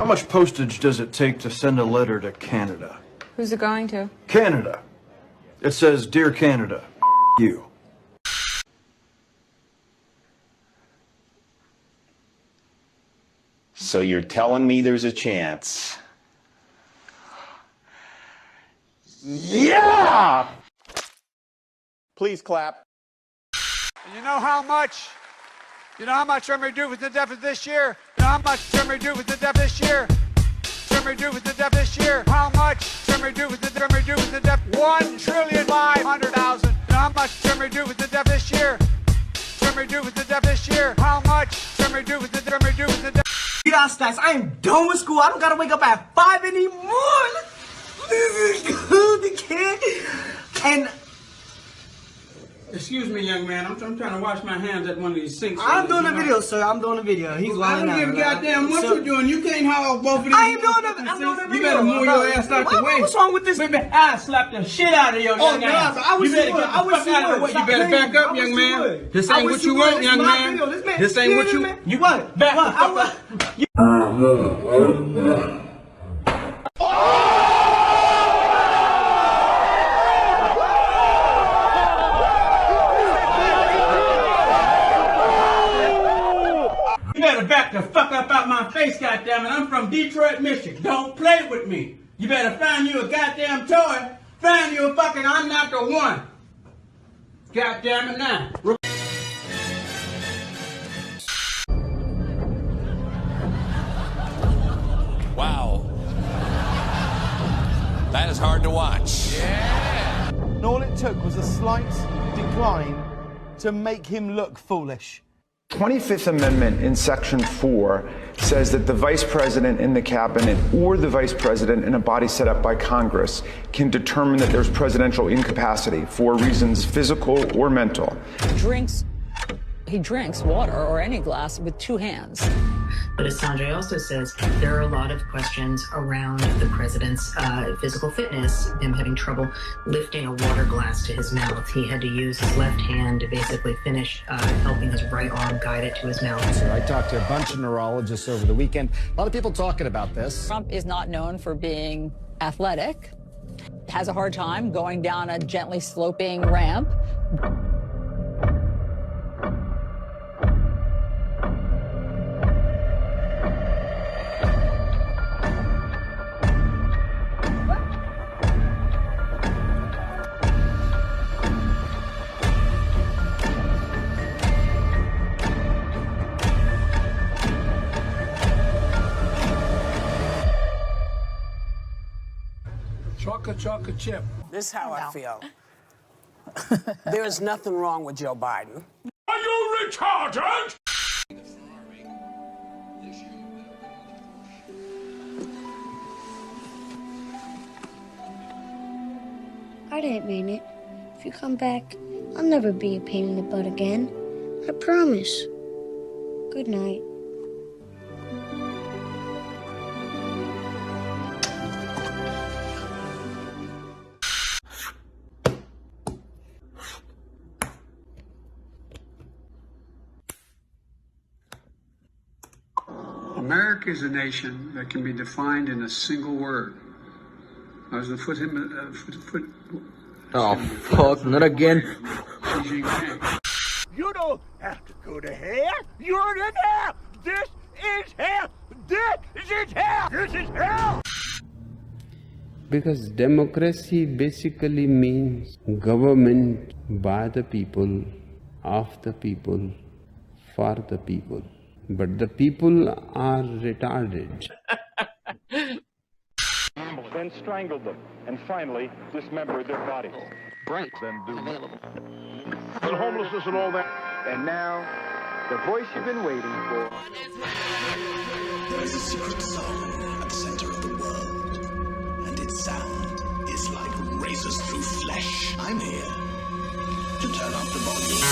How much postage does it take to send a letter to Canada? Who's it going to? Canada. It says, Dear Canada, you. So you're telling me there's a chance? Yeah! Please clap. You know how much I'm going to do with the deficit this year? You know how much I'm going to do with the deficit this year? I'm going to do with the deficit this year? How much I'm going to do with the deficit? $1,500,000,000. You know how much I'm going to do with the deficit this year? I'm going to do with the deficit this year? How much I'm going to do with the deficit? Stats. I am done with school. I don't gotta wake up at 5 anymore. This is good, the kid. And excuse me, young man. I'm trying to wash my hands at one of these sinks. I'm doing a video, sir. I'm doing a video. He's lying out. I don't give a goddamn what you're doing. You can't haul both of these. I ain't doing a video. You better move your ass out the way. What's wrong with this? Baby, I slap the shit out of your young ass. I wish you would. You better back up, young man. This ain't what you want, young man. This ain't what you. You what? Back up. Back the fuck up out my face, goddammit. I'm from Detroit, Michigan. Don't play with me. You better find you a goddamn toy. Find you a fucking I'm not the one. Goddammit now. Wow. That is hard to watch. Yeah. And all it took was a slight decline to make him look foolish. 25th Amendment in Section 4 says that the Vice President in the Cabinet or the Vice President in a body set up by Congress can determine that there's presidential incapacity for reasons physical or mental. He drinks water or any glass with two hands. But as Sanjay also says, there are a lot of questions around the president's physical fitness, him having trouble lifting a water glass to his mouth. He had to use his left hand to basically finish helping his right arm guide it to his mouth. So I talked to a bunch of neurologists over the weekend. A lot of people talking about this. Trump is not known for being athletic, has a hard time going down a gently sloping ramp. Chocolate chip. This is how I feel. There is nothing wrong with Joe Biden. Are you retarded? I didn't mean it. If you come back, I'll never be a pain in the butt again. I promise. Good night. America is a nation that can be defined in a single word. I was going to put Oh, fuck, not again. You don't have to go to hell. You're in hell. This is hell. This is hell. This is hell. Because democracy basically means government by the people, of the people, for the people. But the people are retarded. Then strangled them, and finally dismembered their bodies. Right. Then do And homelessness and all that. And now, the voice you've been waiting for. There is a secret song at the center of the world, and its sound is like razors through flesh. I'm here to turn up the volume.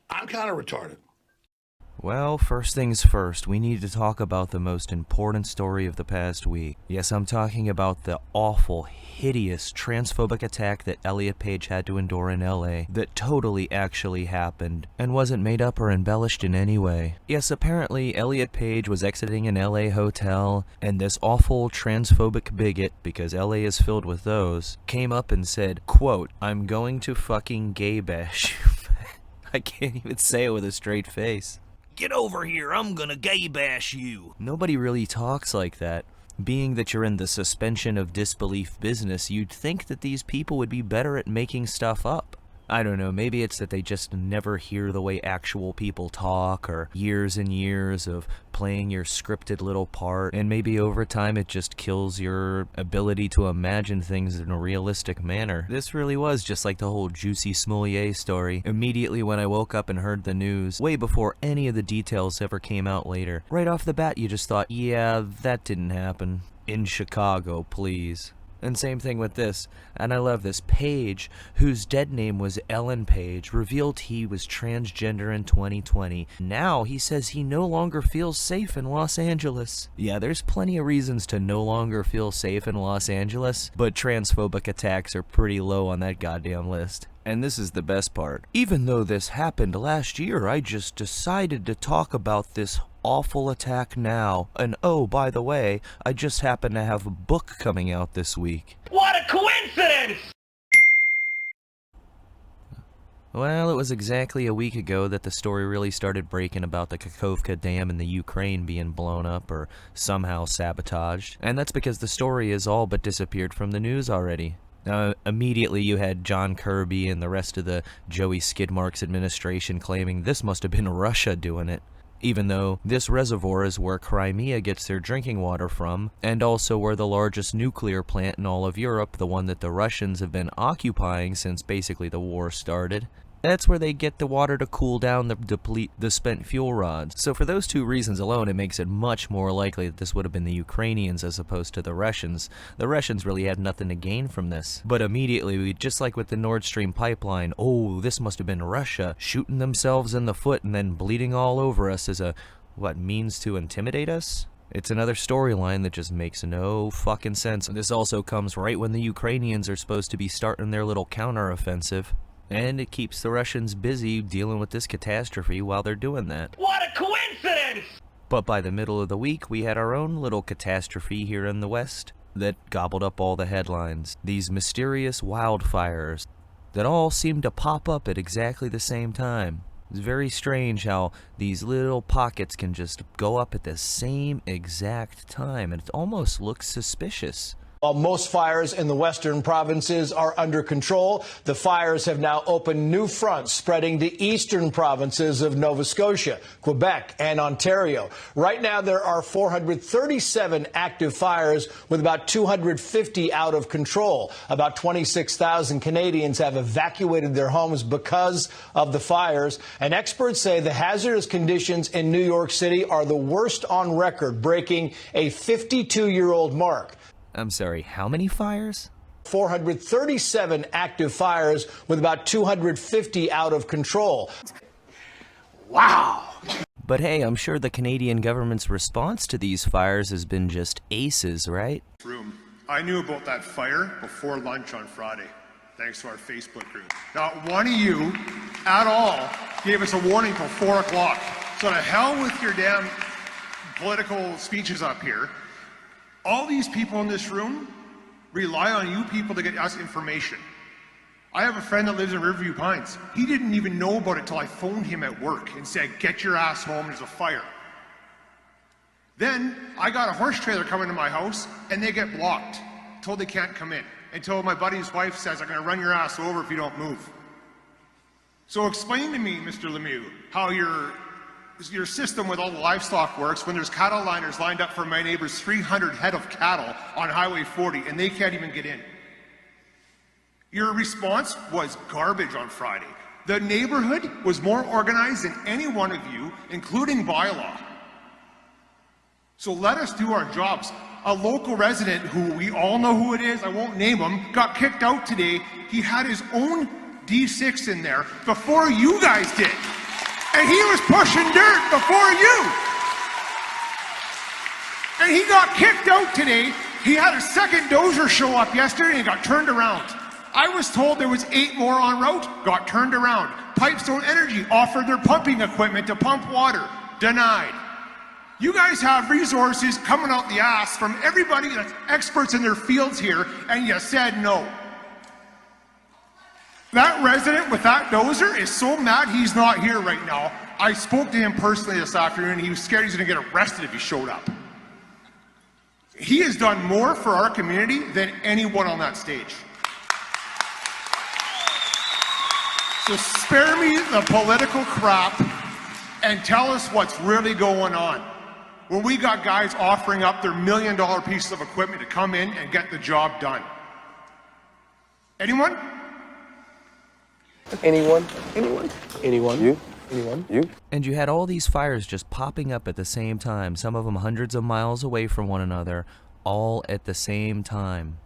I'm kind of retarded. Well, first things first, we need to talk about the most important story of the past week. Yes, I'm talking about the awful, hideous, transphobic attack that Elliot Page had to endure in LA that totally actually happened and wasn't made up or embellished in any way. Yes, apparently Elliot Page was exiting an LA hotel and this awful transphobic bigot, because LA is filled with those, came up and said, quote, "I'm going to fucking gay bash you." I can't even say it with a straight face. "Get over here, I'm gonna gay bash you." Nobody really talks like that. Being that you're in the suspension of disbelief business, you'd think that these people would be better at making stuff up. I don't know, maybe it's that they just never hear the way actual people talk, or years and years of playing your scripted little part, and maybe over time it just kills your ability to imagine things in a realistic manner. This really was just like the whole Juicy Smollett story. Immediately when I woke up and heard the news, way before any of the details ever came out later, right off the bat you just thought, yeah, that didn't happen. In Chicago, please. And same thing with this, and I love this. Page, whose dead name was Ellen Page, revealed he was transgender in 2020. Now he says he no longer feels safe in Los Angeles. Yeah, there's plenty of reasons to no longer feel safe in Los Angeles, but transphobic attacks are pretty low on that goddamn list. And this is the best part. Even though this happened last year, I just decided to talk about this awful attack now. And oh, by the way, I just happen to have a book coming out this week. What a coincidence! Well, it was exactly a week ago that the story really started breaking about the Kakhovka Dam in the Ukraine being blown up or somehow sabotaged. And that's because the story has all but disappeared from the news already. Now, immediately you had John Kirby and the rest of the Joey Skidmark's administration claiming this must have been Russia doing it. Even though this reservoir is where Crimea gets their drinking water from, and also where the largest nuclear plant in all of Europe, the one that the Russians have been occupying since basically the war started. That's where they get the water to cool down the spent fuel rods. So for those two reasons alone, it makes it much more likely that this would have been the Ukrainians as opposed to the Russians. The Russians really had nothing to gain from this. But immediately, just like with the Nord Stream pipeline, oh, this must have been Russia shooting themselves in the foot and then bleeding all over us as a, means to intimidate us? It's another storyline that just makes no fucking sense. This also comes right when the Ukrainians are supposed to be starting their little counteroffensive. And it keeps the Russians busy dealing with this catastrophe while they're doing that. What a coincidence! But by the middle of the week, we had our own little catastrophe here in the West that gobbled up all the headlines. These mysterious wildfires that all seem to pop up at exactly the same time. It's very strange how these little pockets can just go up at the same exact time, and it almost looks suspicious. While most fires in the western provinces are under control, the fires have now opened new fronts spreading to eastern provinces of Nova Scotia, Quebec, and Ontario. Right now, there are 437 active fires with about 250 out of control. About 26,000 Canadians have evacuated their homes because of the fires. And experts say the hazardous conditions in New York City are the worst on record, breaking a 52-year-old mark. I'm sorry, how many fires? 437 active fires with about 250 out of control. Wow! But hey, I'm sure the Canadian government's response to these fires has been just aces, right? I knew about that fire before lunch on Friday, thanks to our Facebook group. Not one of you at all gave us a warning till 4 o'clock. So to hell with your damn political speeches up here. All these people in this room rely on you people to get us information. I have a friend that lives in Riverview Pines. He didn't even know about it till I phoned him at work and said, get your ass home, there's a fire. Then I got a horse trailer coming to my house and they get blocked, told they can't come in, until my buddy's wife says, I'm gonna run your ass over if you don't move. So explain to me, Mr. Lemieux, how your system with all the livestock works when there's cattle liners lined up for my neighbor's 300 head of cattle on Highway 40 and they can't even get in. Your response was garbage on Friday. The neighborhood was more organized than any one of you, including bylaw. So let us do our jobs. A local resident who we all know who it is, I won't name him, got kicked out today. He had his own D6 in there before you guys did. And he was pushing dirt before you. And he got kicked out today. He had a second dozer show up yesterday and got turned around. I was told there was 8 more en route, got turned around. Pipestone Energy offered their pumping equipment to pump water, denied. You guys have resources coming out the ass from everybody that's experts in their fields here, and you said no. That resident with that dozer is so mad he's not here right now. I spoke to him personally this afternoon. He was scared he's going to get arrested if he showed up. He has done more for our community than anyone on that stage. So spare me the political crap and tell us what's really going on. When we got guys offering up their $1 million pieces of equipment to come in and get the job done. Anyone? Anyone? Anyone? Anyone? You? Anyone? You? And you had all these fires just popping up at the same time, some of them hundreds of miles away from one another, all at the same time.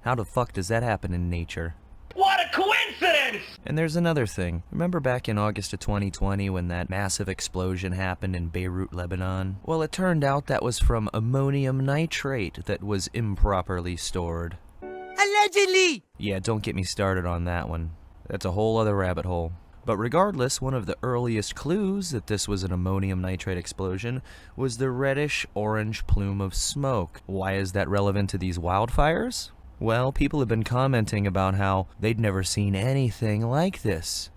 How the fuck does that happen in nature? What a coincidence! And there's another thing. Remember back in August of 2020 when that massive explosion happened in Beirut, Lebanon? Well, it turned out that was from ammonium nitrate that was improperly stored. Allegedly! Yeah, don't get me started on that one. That's a whole other rabbit hole. But regardless, one of the earliest clues that this was an ammonium nitrate explosion was the reddish-orange plume of smoke. Why is that relevant to these wildfires? Well, people have been commenting about how they'd never seen anything like this.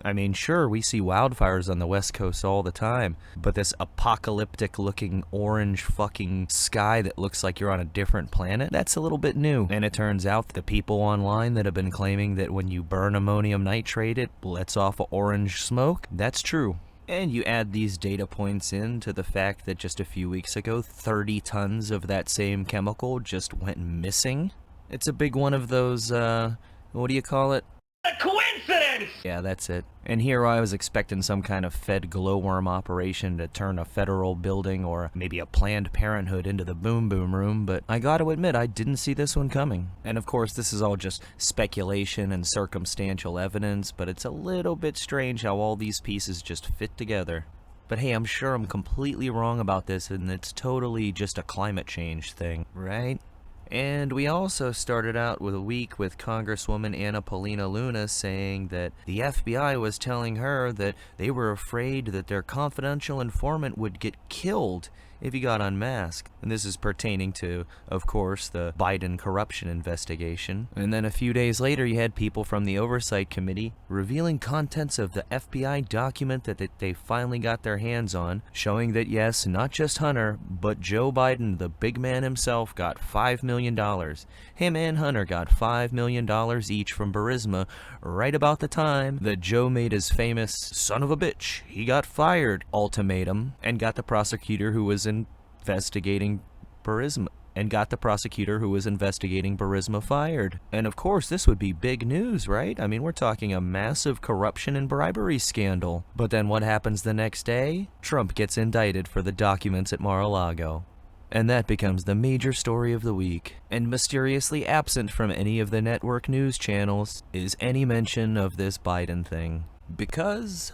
I mean, sure, we see wildfires on the West Coast all the time, but this apocalyptic-looking orange fucking sky that looks like you're on a different planet, that's a little bit new. And it turns out the people online that have been claiming that when you burn ammonium nitrate, it lets off orange smoke, that's true. And you add these data points in to the fact that just a few weeks ago, 30 tons of that same chemical just went missing. It's a big one of those, what do you call it? A coincidence! Yeah, that's it. And here I was expecting some kind of Fed glowworm operation to turn a federal building or maybe a Planned Parenthood into the boom boom room, but I gotta admit, I didn't see this one coming. And of course, this is all just speculation and circumstantial evidence, but it's a little bit strange how all these pieces just fit together. But hey, I'm sure I'm completely wrong about this, and it's totally just a climate change thing, right? And we also started out with a week with Congresswoman Anna Paulina Luna saying that the FBI was telling her that they were afraid that their confidential informant would get killed if he got unmasked. And this is pertaining to, of course, the Biden corruption investigation. And then a few days later, you had people from the Oversight Committee revealing contents of the FBI document that they finally got their hands on, showing that yes, not just Hunter, but Joe Biden, the big man himself, got $5 million. Him and Hunter got $5 million each from Burisma right about the time that Joe made his famous son of a bitch, he got fired ultimatum and got the prosecutor who was investigating Burisma fired. And of course, this would be big news, right? I mean, we're talking a massive corruption and bribery scandal. But then what happens the next day? Trump gets indicted for the documents at Mar-a-Lago. And that becomes the major story of the week. And mysteriously absent from any of the network news channels is any mention of this Biden thing. Because...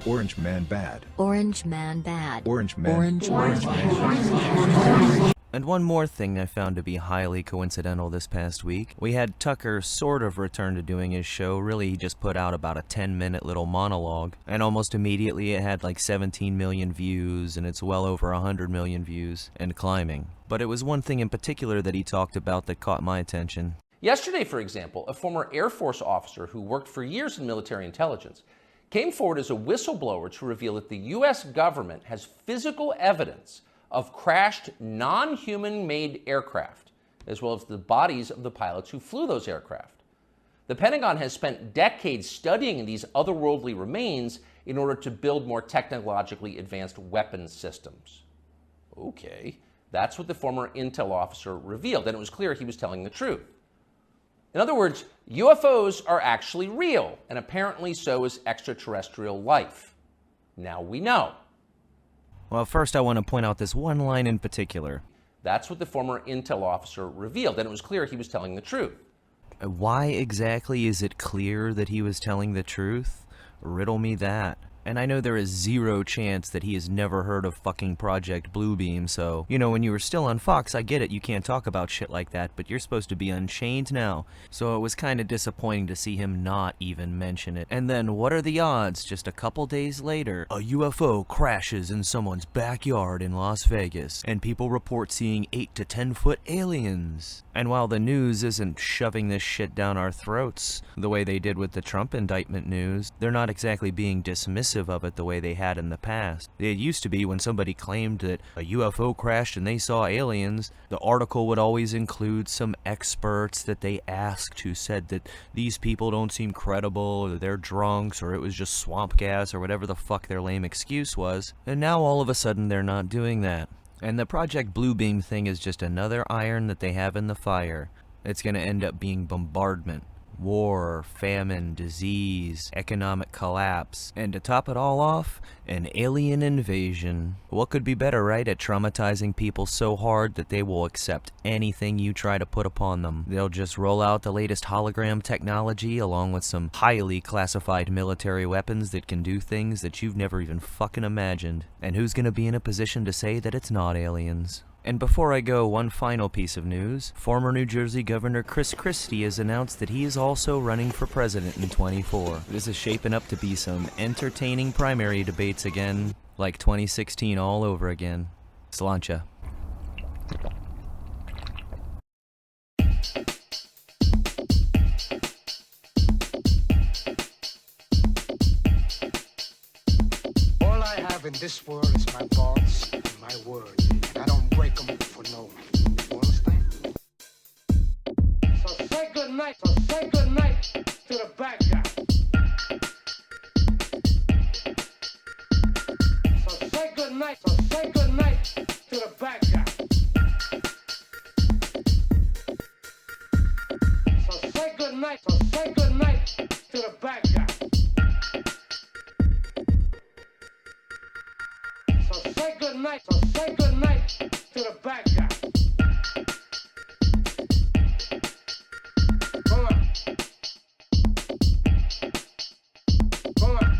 Orange man bad. Orange man bad. Orange man. Orange man. And one more thing I found to be highly coincidental this past week. We had Tucker sort of return to doing his show. Really, he just put out about a 10-minute little monologue. And almost immediately it had like 17 million views, and it's well over 100 million views, and climbing. But it was one thing in particular that he talked about that caught my attention. Yesterday, for example, a former Air Force officer who worked for years in military intelligence came forward as a whistleblower to reveal that the U.S. government has physical evidence of crashed non-human-made aircraft, as well as the bodies of the pilots who flew those aircraft. The Pentagon has spent decades studying these otherworldly remains in order to build more technologically advanced weapons systems. Okay, that's what the former intel officer revealed, and it was clear he was telling the truth. In other words, UFOs are actually real, and apparently so is extraterrestrial life. Now we know. Well, first I want to point out this one line in particular. That's what the former intel officer revealed, and it was clear he was telling the truth. Why exactly is it clear that he was telling the truth? Riddle me that. And I know there is zero chance that he has never heard of fucking Project Bluebeam, so, you know, when you were still on Fox, I get it, you can't talk about shit like that, but you're supposed to be unchained now. So it was kinda disappointing to see him not even mention it. And then, what are the odds, just a couple days later, a UFO crashes in someone's backyard in Las Vegas, and people report seeing 8 to 10 foot aliens. And while the news isn't shoving this shit down our throats, the way they did with the Trump indictment news, they're not exactly being dismissive of it the way they had in the past. It used to be when somebody claimed that a UFO crashed and they saw aliens, the article would always include some experts that they asked who said that these people don't seem credible, or they're drunks, or it was just swamp gas, or whatever the fuck their lame excuse was. And now all of a sudden they're not doing that. And the Project Bluebeam thing is just another iron that they have in the fire. It's gonna end up being bombardment. War, famine, disease, economic collapse, and to top it all off, an alien invasion. What could be better, right, at traumatizing people so hard that they will accept anything you try to put upon them? They'll just roll out the latest hologram technology along with some highly classified military weapons that can do things that you've never even fucking imagined. And who's gonna be in a position to say that it's not aliens? And before I go, one final piece of news. Former New Jersey Governor Chris Christie has announced that he is also running for president in 24. This is shaping up to be some entertaining primary debates again, like 2016 all over again. Sláinte. All I have in this world is my thoughts and my words. I don't break them for no one. You understand? So say good night. So say good night to the bad guy. So say good night. So say good night to the bad guy. So say good night. So say good night to the bad guy. So say good night. So say good night to the bad guy. Come on. Come on.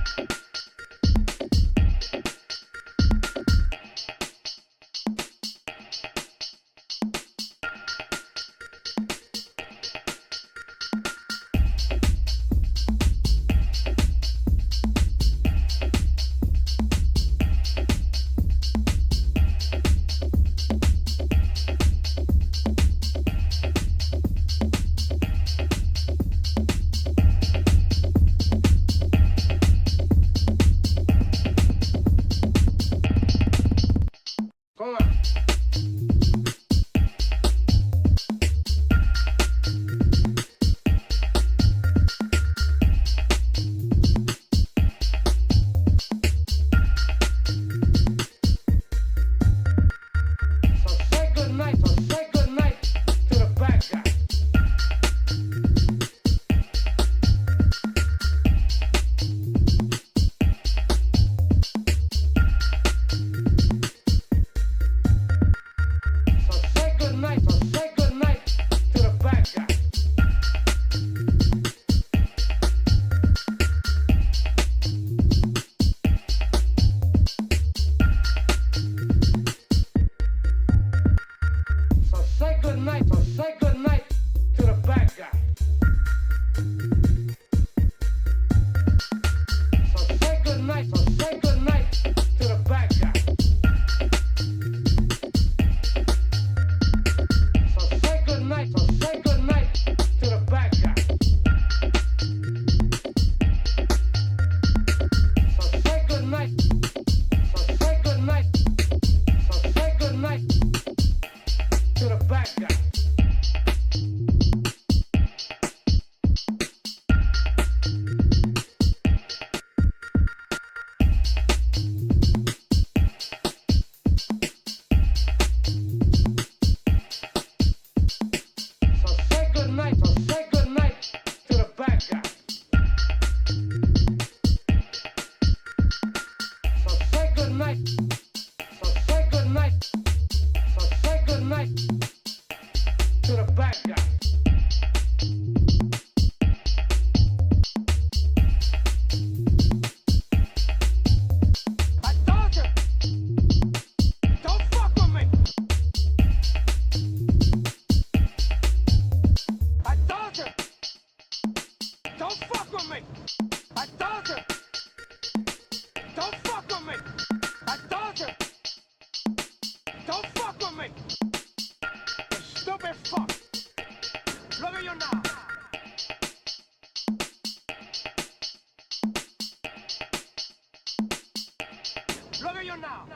Look at you now.